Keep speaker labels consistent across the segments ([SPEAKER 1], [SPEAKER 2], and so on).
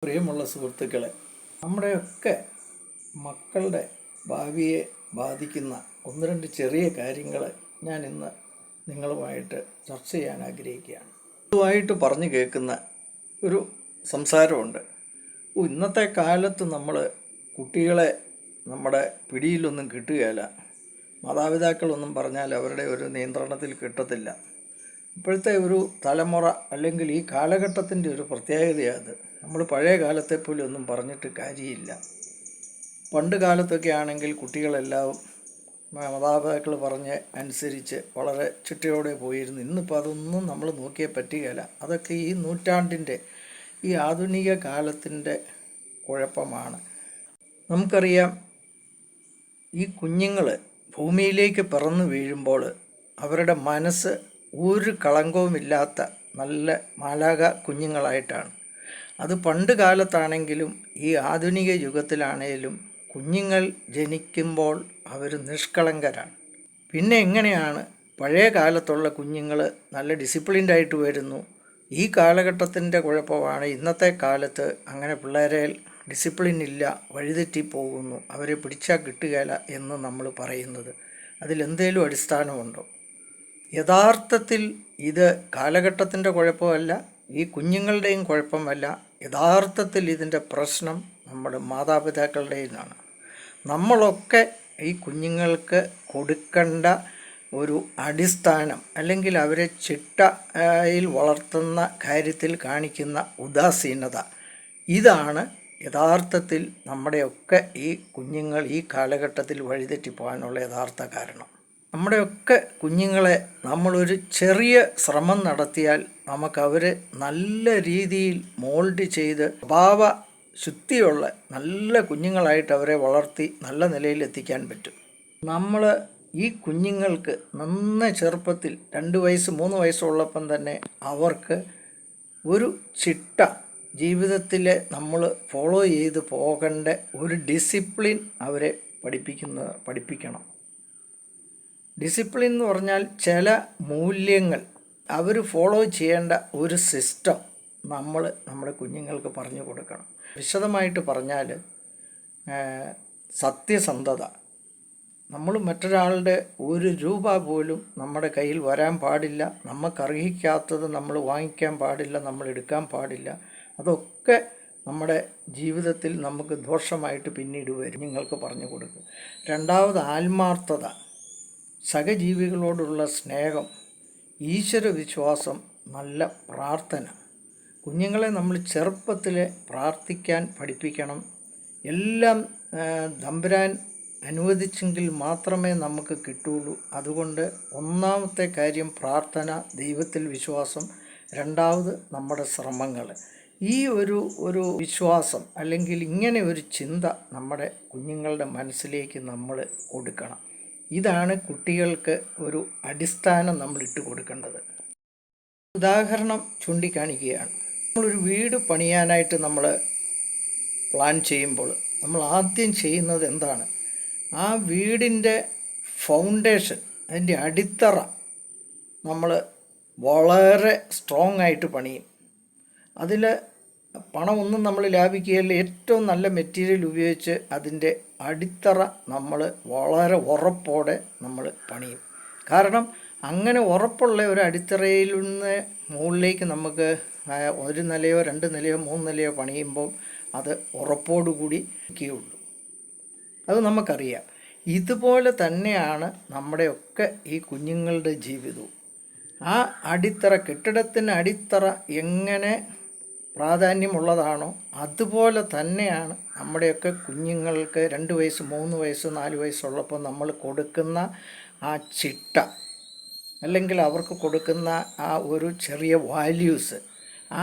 [SPEAKER 1] പ്രിയമുള്ള സുഹൃത്തുക്കളെ, നമ്മുടെയൊക്കെ മക്കളുടെ ഭാവിയെ ബാധിക്കുന്ന ഒന്ന് രണ്ട് ചെറിയ കാര്യങ്ങൾ ഞാൻ ഇന്ന് നിങ്ങളുമായിട്ട് ചർച്ച ചെയ്യാൻ ആഗ്രഹിക്കുകയാണ്. പൊതുവായിട്ട് പറഞ്ഞു കേൾക്കുന്ന ഒരു സംസാരമുണ്ട്. ഇന്നത്തെ കാലത്ത് നമ്മൾ കുട്ടികളെ നമ്മുടെ പിടിയിലൊന്നും കിട്ടുകയില്ല, മാതാപിതാക്കളൊന്നും പറഞ്ഞാൽ അവരുടെ ഒരു നിയന്ത്രണത്തിൽ കിട്ടത്തില്ല. ഇപ്പോഴത്തെ ഒരു തലമുറ അല്ലെങ്കിൽ ഈ കാലഘട്ടത്തിൻ്റെ ഒരു പ്രത്യേകതയാണ്. നമ്മൾ പഴയ കാലത്തെ പോലെ ഒന്നും പറഞ്ഞിട്ട് കാര്യമില്ല. പണ്ട് കാലത്തൊക്കെ ആണെങ്കിൽ കുട്ടികളെല്ലാം മാതാപിതാക്കൾ പറഞ്ഞ് അനുസരിച്ച് വളരെ ചിട്ടയോടെ പോയിരുന്നു. ഇന്നിപ്പോൾ അതൊന്നും നമ്മൾ നോക്കിയേ പറ്റുകയില്ല. അതൊക്കെ ഈ നൂറ്റാണ്ടിൻ്റെ ഈ ആധുനിക കാലത്തിൻ്റെ കുഴപ്പമാണ്. നമുക്കറിയാം, ഈ കുഞ്ഞുങ്ങൾ ഭൂമിയിലേക്ക് പിറന്നു വീഴുമ്പോൾ അവരുടെ മനസ്സ് ഒരു കളങ്കവുമില്ലാത്ത നല്ല മാലാഖ കുഞ്ഞുങ്ങളായിട്ടാണ്. അത് പണ്ട് കാലത്താണെങ്കിലും ഈ ആധുനിക യുഗത്തിലാണെങ്കിലും കുഞ്ഞുങ്ങൾ ജനിക്കുമ്പോൾ അവർ നിഷ്കളങ്കരാണ്. പിന്നെ എങ്ങനെയാണ് പഴയ കാലത്തുള്ള കുഞ്ഞുങ്ങൾ നല്ല ഡിസിപ്ലിൻഡ് ആയിട്ട് വരുന്നു? ഈ കാലഘട്ടത്തിൻ്റെ കുഴപ്പമാണ്. ഇന്നത്തെ കാലത്ത് അങ്ങനെ പിള്ളേരെ ഡിസിപ്ലിൻ ഇല്ല, വഴിതെറ്റി പോകുന്നു, അവരെ പിടിച്ചാൽ കിട്ടുകയില്ല എന്ന് നമ്മൾ പറയുന്നത്. അതിലെന്തേലും അടിസ്ഥാനമുണ്ടോ? യഥാർത്ഥത്തിൽ ഇത് കാലഘട്ടത്തിൻ്റെ കുഴപ്പമല്ല, ഈ കുഞ്ഞുങ്ങളുടെയും കുഴപ്പമല്ല. യഥാർത്ഥത്തിൽ ഇതിൻ്റെ പ്രശ്നം നമ്മുടെ മാതാപിതാക്കളുടെ നിന്നാണ്. നമ്മളൊക്കെ ഈ കുഞ്ഞുങ്ങൾക്ക് കൊടുക്കേണ്ട ഒരു അടിസ്ഥാനം അല്ലെങ്കിൽ അവരെ ചിട്ടയിൽ വളർത്തുന്ന കാര്യത്തിൽ കാണിക്കുന്ന ഉദാസീനത, ഇതാണ് യഥാർത്ഥത്തിൽ നമ്മുടെയൊക്കെ ഈ കുഞ്ഞുങ്ങൾ ഈ കാലഘട്ടത്തിൽ വഴിതെറ്റിപ്പോകാനുള്ള യഥാർത്ഥ കാരണം. നമ്മുടെയൊക്കെ കുഞ്ഞുങ്ങളെ നമ്മളൊരു ചെറിയ ശ്രമം നടത്തിയാൽ നമുക്കവരെ നല്ല രീതിയിൽ മോൾഡ് ചെയ്ത് സ്വഭാവ ശുദ്ധിയുള്ള നല്ല കുഞ്ഞുങ്ങളായിട്ട് അവരെ വളർത്തി നല്ല നിലയിൽ എത്തിക്കാൻ പറ്റും. നമ്മൾ ഈ കുഞ്ഞുങ്ങൾക്ക് നന്ന ചെറുപ്പത്തിൽ 2 വയസ്സ് 3 വയസ്സുള്ളപ്പം തന്നെ അവർക്ക് ഒരു ചിട്ട ജീവിതത്തിൽ നമ്മൾ ഫോളോ ചെയ്ത് പോകേണ്ട ഒരു ഡിസിപ്ലിൻ അവരെ പഠിപ്പിക്കണം. ഡിസിപ്ലിൻ എന്ന് പറഞ്ഞാൽ ചില മൂല്യങ്ങൾ അവർ ഫോളോ ചെയ്യേണ്ട ഒരു സിസ്റ്റം നമ്മൾ നമ്മുടെ കുഞ്ഞുങ്ങൾക്ക് പറഞ്ഞു കൊടുക്കണം. വിശദമായിട്ട് പറഞ്ഞാൽ സത്യസന്ധത. നമ്മൾ മറ്റൊരാളുടെ ഒരു രൂപ പോലും നമ്മുടെ കയ്യിൽ വരാൻ പാടില്ല, നമുക്കർഹിക്കാത്തത് നമ്മൾ വാങ്ങിക്കാൻ പാടില്ല, നമ്മൾ എടുക്കാൻ പാടില്ല. അതൊക്കെ നമ്മുടെ ജീവിതത്തിൽ നമുക്ക് ദോഷമായിട്ട് പിന്നീട് വരും. നിങ്ങൾക്ക് പറഞ്ഞു കൊടുക്കുക. രണ്ടാമത് ആത്മാർത്ഥത, സഹജീവികളോടുള്ള സ്നേഹം, ഈശ്വരവിശ്വാസം, നല്ല പ്രാർത്ഥന. കുഞ്ഞുങ്ങളെ നമ്മൾ ചെറുപ്പത്തിൽ പ്രാർത്ഥിക്കാൻ പഠിപ്പിക്കണം. എല്ലാം തമ്പുരാൻ അനുവദിച്ചെങ്കിൽ മാത്രമേ നമുക്ക് കിട്ടുള്ളൂ. അതുകൊണ്ട് ഒന്നാമത്തെ കാര്യം പ്രാർത്ഥന, ദൈവത്തിൽ വിശ്വാസം. രണ്ടാമത് നമ്മുടെ ശ്രമങ്ങൾ. ഈ ഒരു വിശ്വാസം അല്ലെങ്കിൽ ഇങ്ങനെ ഒരു ചിന്ത നമ്മുടെ കുഞ്ഞുങ്ങളുടെ മനസ്സിലേക്ക് നമ്മൾ കൊടുക്കണം. ഇതാണ് കുട്ടികൾക്ക് ഒരു അടിസ്ഥാനം നമ്മൾ ഇട്ട് കൊടുക്കേണ്ടത്. ഉദാഹരണം ചൂണ്ടിക്കാണിക്കുകയാണ്. നമ്മളൊരു വീട് പണിയാനായിട്ട് നമ്മൾ പ്ലാൻ ചെയ്യുമ്പോൾ നമ്മൾ ആദ്യം ചെയ്യുന്നത് എന്താണ്? ആ വീടിൻ്റെ ഫൗണ്ടേഷൻ, അതിൻ്റെ അടിത്തറ നമ്മൾ വളരെ സ്ട്രോങ് ആയിട്ട് പണിയും. അതിൽ പണമൊന്നും നമ്മൾ ലാഭിക്കുകയല്ല, ഏറ്റവും നല്ല മെറ്റീരിയൽ ഉപയോഗിച്ച് അതിൻ്റെ അടിത്തറ നമ്മൾ വളരെ ഉറപ്പോടെ നമ്മൾ പണിയും. കാരണം അങ്ങനെ ഉറപ്പുള്ള ഒരു അടിത്തറയിൽ നിന്ന് മുകളിലേക്ക് നമുക്ക് 1 നിലയോ 2 നിലയോ 3 നിലയോ പണിയുമ്പോൾ അത് ഉറപ്പോടുകൂടി ഇരിക്കുകയുള്ളൂ. അത് നമുക്കറിയാം. ഇതുപോലെ തന്നെയാണ് നമ്മുടെയൊക്കെ ഈ കുഞ്ഞുങ്ങളുടെ ജീവിതവും. ആ അടിത്തറ, കെട്ടിടത്തിന് അടിത്തറ എങ്ങനെ പ്രാധാന്യമുള്ളതാണോ അതുപോലെ തന്നെയാണ് നമ്മുടെയൊക്കെ കുഞ്ഞുങ്ങൾക്ക് 2 വയസ്സ് 3 വയസ്സ് 4 വയസ്സുള്ളപ്പോൾ നമ്മൾ കൊടുക്കുന്ന ആ ചിട്ട അല്ലെങ്കിൽ അവർക്ക് കൊടുക്കുന്ന ആ ഒരു ചെറിയ വാല്യൂസ്,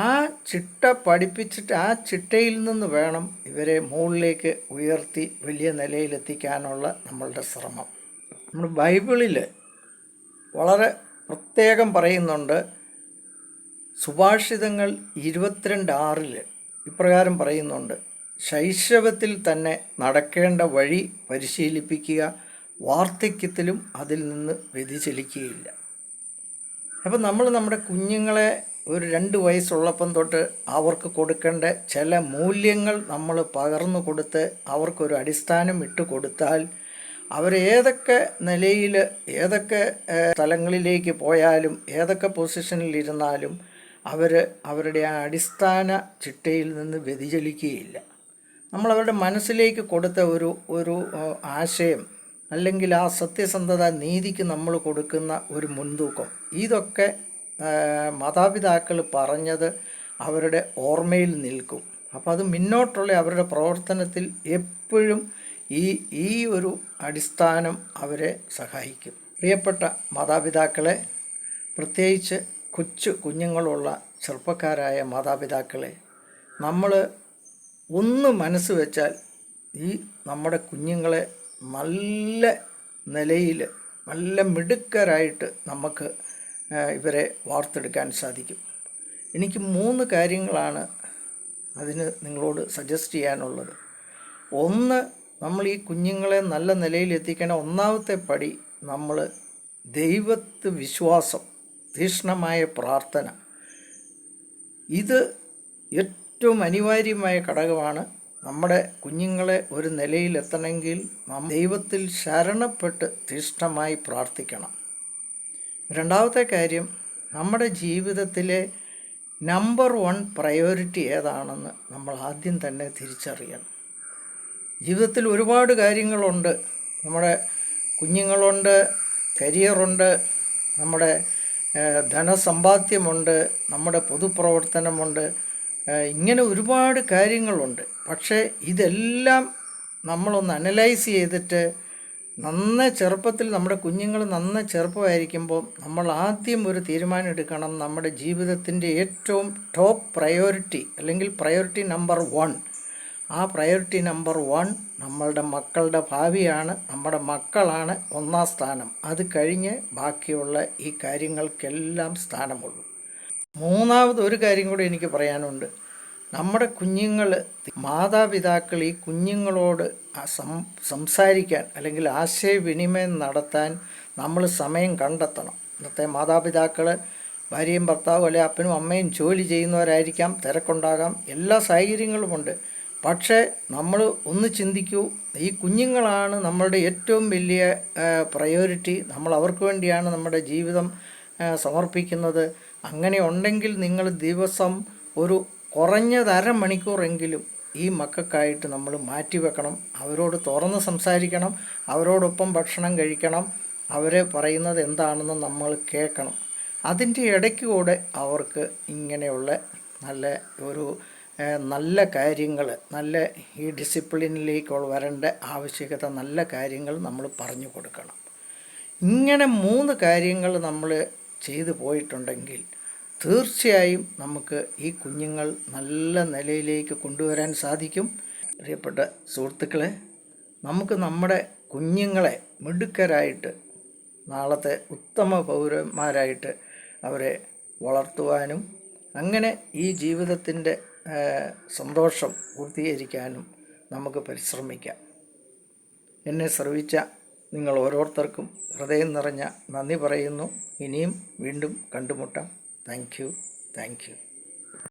[SPEAKER 1] ആ ചിട്ട പഠിപ്പിച്ചിട്ട് ആ ചിട്ടയിൽ നിന്ന് വേണം ഇവരെ മുകളിലേക്ക് ഉയർത്തി വലിയ നിലയിലെത്തിക്കാനുള്ള നമ്മളുടെ ശ്രമം. നമ്മൾ ബൈബിളിൽ വളരെ പ്രത്യേകം പറയുന്നുണ്ട്. സുഭാഷിതങ്ങൾ 22:6 ഇപ്രകാരം പറയുന്നുണ്ട്: ശൈശവത്തിൽ തന്നെ നടക്കേണ്ട വഴി പരിശീലിപ്പിക്കുക, വാർദ്ധക്യത്തിലും അതിൽ നിന്ന് വ്യതിചലിക്കുകയില്ല. അപ്പം നമ്മൾ നമ്മുടെ കുഞ്ഞുങ്ങളെ ഒരു 2 വയസ്സുള്ളപ്പം തൊട്ട് അവർക്ക് കൊടുക്കേണ്ട ചില മൂല്യങ്ങൾ നമ്മൾ പകർന്നു കൊടുത്ത് അവർക്കൊരു അടിസ്ഥാനം ഇട്ട് കൊടുത്താൽ അവരേതൊക്കെ നിലയിൽ ഏതൊക്കെ സ്ഥലങ്ങളിലേക്ക് പോയാലും ഏതൊക്കെ പൊസിഷനിലിരുന്നാലും അവരുടെ ആ അടിസ്ഥാന ചിട്ടയിൽ നിന്ന് വ്യതിചലിക്കുകയില്ല. നമ്മളവരുടെ മനസ്സിലേക്ക് കൊടുത്ത ഒരു ആശയം അല്ലെങ്കിൽ ആ സത്യസന്ധത നീതിക്ക് നമ്മൾ കൊടുക്കുന്ന ഒരു മുൻതൂക്കം, ഇതൊക്കെ മാതാപിതാക്കൾ പറഞ്ഞത് അവരുടെ ഓർമ്മയിൽ നിൽക്കും. അപ്പോൾ അത് മുന്നോട്ടുള്ള അവരുടെ പ്രവർത്തനത്തിൽ എപ്പോഴും ഈ ഒരു അടിസ്ഥാനം അവരെ സഹായിക്കും. പ്രിയപ്പെട്ട മാതാപിതാക്കളെ, പ്രത്യേകിച്ച് കുഞ്ഞുങ്ങളുള്ള ചെറുപ്പക്കാരായ മാതാപിതാക്കളെ, നമ്മൾ ഒന്ന് മനസ്സ് വെച്ചാൽ ഈ നമ്മുടെ കുഞ്ഞുങ്ങളെ നല്ല നിലയിൽ നല്ല മിടുക്കരായിട്ട് നമുക്ക് ഇവരെ വാർത്തെടുക്കാൻ സാധിക്കും. എനിക്ക് 3 കാര്യങ്ങളാണ് അതിന് നിങ്ങളോട് സജസ്റ്റ് ചെയ്യാനുള്ളത്. ഒന്ന്, നമ്മൾ ഈ കുഞ്ഞുങ്ങളെ നല്ല നിലയിൽ എത്തിക്കണ ഒന്നാമത്തെ പടി നമ്മൾ ദൈവത്തിൽ വിശ്വാസം, തീക്ഷ്ണമായ പ്രാർത്ഥന, ഇത് ഏറ്റവും അനിവാര്യമായ ഘടകമാണ്. നമ്മുടെ കുഞ്ഞുങ്ങളെ ഒരു നിലയിലെത്തണമെങ്കിൽ നാം ദൈവത്തിൽ ശരണപ്പെട്ട് തീക്ഷ്ണമായി പ്രാർത്ഥിക്കണം. രണ്ടാമത്തെ കാര്യം, നമ്മുടെ ജീവിതത്തിലെ നമ്പർ 1 പ്രയോറിറ്റി ഏതാണെന്ന് നമ്മൾ ആദ്യം തന്നെ തിരിച്ചറിയണം. ജീവിതത്തിൽ ഒരുപാട് കാര്യങ്ങളുണ്ട്. നമ്മുടെ കുഞ്ഞുങ്ങളുണ്ട്, കരിയറുണ്ട്, നമ്മുടെ ധനസമ്പാദ്യമുണ്ട്, നമ്മുടെ പൊതുപ്രവർത്തനമുണ്ട്, ഇങ്ങനെ ഒരുപാട് കാര്യങ്ങളുണ്ട്. പക്ഷേ ഇതെല്ലാം നമ്മളൊന്ന് അനലൈസ് ചെയ്തിട്ട് ചെറുപ്പത്തിൽ നമ്മുടെ കുഞ്ഞുങ്ങൾ ചെറുപ്പമായിരിക്കുമ്പോൾ നമ്മൾ ആദ്യം ഒരു തീരുമാനം എടുക്കണം. നമ്മുടെ ജീവിതത്തിൻ്റെ ഏറ്റവും ടോപ്പ് പ്രയോറിറ്റി അല്ലെങ്കിൽ പ്രയോറിറ്റി നമ്പർ 1, ആ പ്രയോറിറ്റി നമ്പർ 1 നമ്മളുടെ മക്കളുടെ ഭാവിയാണ്. നമ്മുടെ മക്കളാണ് ഒന്നാം സ്ഥാനം. അത് കഴിഞ്ഞ് ബാക്കിയുള്ള ഈ കാര്യങ്ങൾക്കെല്ലാം സ്ഥാനമുള്ളൂ. മൂന്നാമത് ഒരു കാര്യം കൂടി എനിക്ക് പറയാനുണ്ട്. നമ്മുടെ കുഞ്ഞുങ്ങൾ, മാതാപിതാക്കൾ ഈ കുഞ്ഞുങ്ങളോട് സംസാരിക്കാൻ അല്ലെങ്കിൽ ആശയവിനിമയം നടത്താൻ നമ്മൾ സമയം കണ്ടെത്തണം. ഇന്നത്തെ മാതാപിതാക്കൾ ഭാര്യയും ഭർത്താവും അല്ലെ അപ്പനും അമ്മയും ജോലി ചെയ്യുന്നവരായിരിക്കാം, തിരക്കുണ്ടാകാം, എല്ലാ സാഹചര്യങ്ങളുമുണ്ട്. പക്ഷേ നമ്മൾ ഒന്ന് ചിന്തിക്കൂ, ഈ കുഞ്ഞുങ്ങളാണ് നമ്മളുടെ ഏറ്റവും വലിയ പ്രയോറിറ്റി. നമ്മൾ അവർക്ക് വേണ്ടിയാണ് നമ്മുടെ ജീവിതം സമർപ്പിക്കുന്നത്. അങ്ങനെ ഉണ്ടെങ്കിൽ നിങ്ങൾ ദിവസം ഒരു കുറഞ്ഞത് അരമണിക്കൂറെങ്കിലും ഈ മക്കൾക്കായിട്ട് നമ്മൾ മാറ്റിവെക്കണം. അവരോട് തുറന്ന് സംസാരിക്കണം, അവരോടൊപ്പം ഭക്ഷണം കഴിക്കണം, അവരെ പറയുന്നത് എന്താണെന്ന് നമ്മൾ കേൾക്കണം. അതിൻ്റെ ഇടയ്ക്ക് കൂടെ അവർക്ക് ഇങ്ങനെയുള്ള നല്ല കാര്യങ്ങൾ, ഈ ഡിസിപ്ലിനിലേക്ക് വരേണ്ട ആവശ്യകത, നല്ല കാര്യങ്ങൾ നമ്മൾ പറഞ്ഞു കൊടുക്കണം. ഇങ്ങനെ 3 കാര്യങ്ങൾ നമ്മൾ ചെയ്തു പോയിട്ടുണ്ടെങ്കിൽ തീർച്ചയായും നമുക്ക് ഈ കുഞ്ഞുങ്ങൾ നല്ല നിലയിലേക്ക് കൊണ്ടുവരാൻ സാധിക്കും. പ്രിയപ്പെട്ട സുഹൃത്തുക്കളെ, നമുക്ക് നമ്മുടെ കുഞ്ഞുങ്ങളെ മിടുക്കരായിട്ട് നാളത്തെ ഉത്തമ പൗരന്മാരായിട്ട് അവരെ വളർത്തുവാനും അങ്ങനെ ഈ ജീവിതത്തിൻ്റെ സന്തോഷം പൂർത്തീകരിക്കാനും നമുക്ക് പരിശ്രമിക്കാം. എന്നെ ശ്രവിച്ച നിങ്ങൾ ഓരോരുത്തർക്കും ഹൃദയം നിറഞ്ഞ നന്ദി പറയുന്നു. ഇനിയും വീണ്ടും കണ്ടുമുട്ടാം. Thank you.